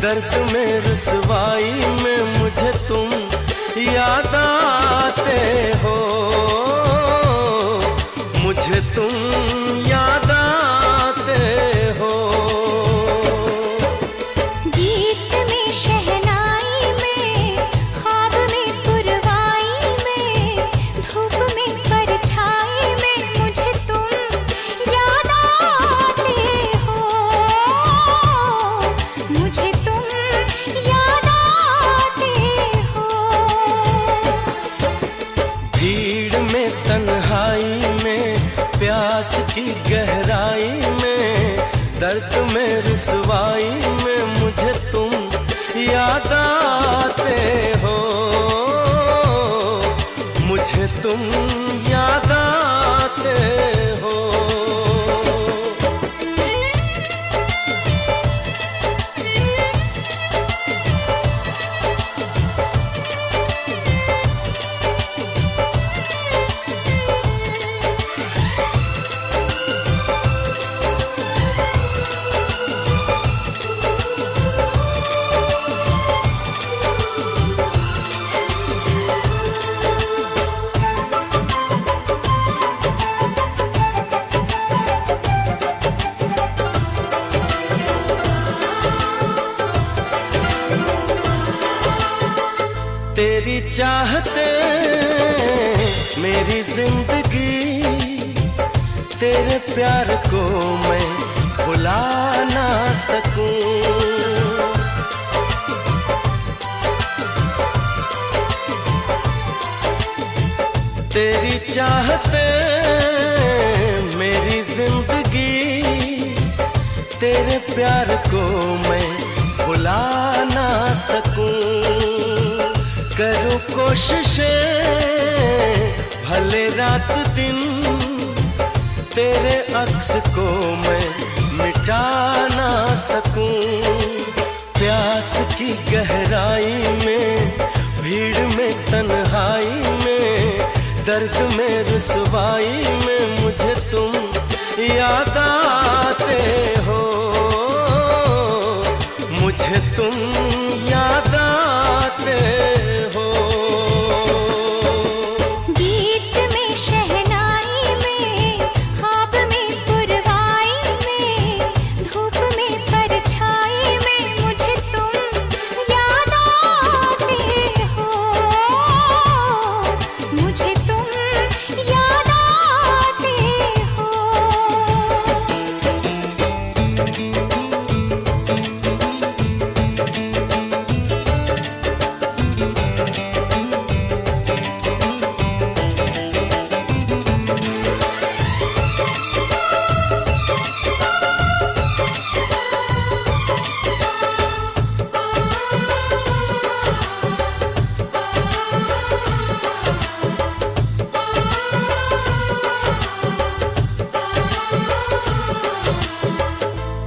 दर्द में रुसवाई में मुझे तुम याद आते हो, मुझे तुम याद आते हो। गीत में शहनाई में, ख्वाब में पुरवाई में, धूप में परछाई में मुझे तुम याद आते हो, मुझे तुम याद आते हो। भीड़ में तन्हाई में, प्यास की गहराई में, दर्द में रुसवाई में मुझे तुम याद आते हो, मुझे तुम याद आते हो। तेरी चाहते मेरी जिंदगी, तेरे प्यार को मैं भुला ना सकूं। तेरी चाहते मेरी जिंदगी, तेरे प्यार को मैं भुला ना सकूं। करूं कोशिशें भले रात दिन, तेरे अक्स को मैं मिटा ना सकूं। प्यास की गहराई में, भीड़ में तन्हाई में, दर्द में रुसवाई में मुझे तुम याद आते हो, मुझे तुम याद आते हो। गीत में शहनाई में, ख्वाब में पुरवाई में, धूप में परछाई में मुझे तुम याद आते हो, मुझे तुम याद आते हो।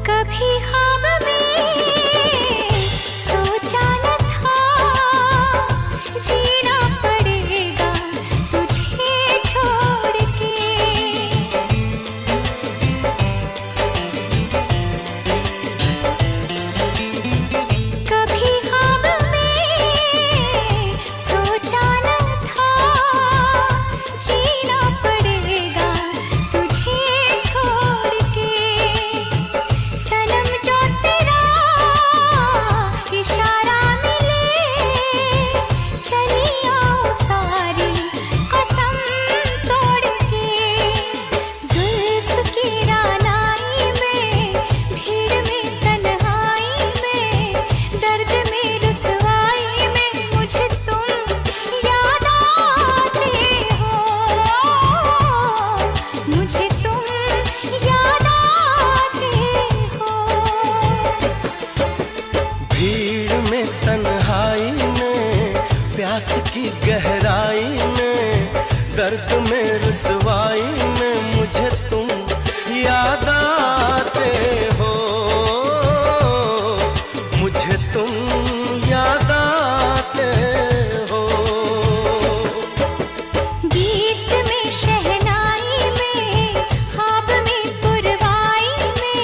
कभी ख्वाब में सोचा न था, जीना पड़ेगा तुझे छोड़ के। कभी ख्वाब में सोचा न था, जीना पड़ेगा तुझे छोड़ के। सनम जो तेरा इशारा मिले, चली आओ सारी कसम तोड़ के। जुल्फ की रानाई में, भीड़ में तन्हाई में, दर्द में रुसवाई में मुझे तुम याद आते हो, मुझे तुम याद आते हो। भीड़ में तन्हाई में, प्यास की गहराई में, दर्द में रुसवाई में मुझे तुम याद आते हो, मुझे तुम याद आते हो। गीत में शहनाई में, ख्वाब में पुरवाई में,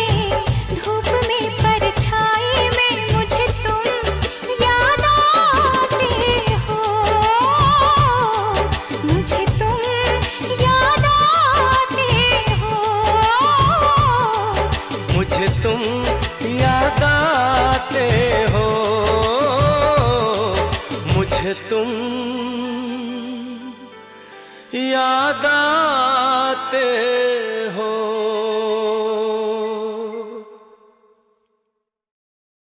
धूप में परछाई में मुझे तुम तुम याद आते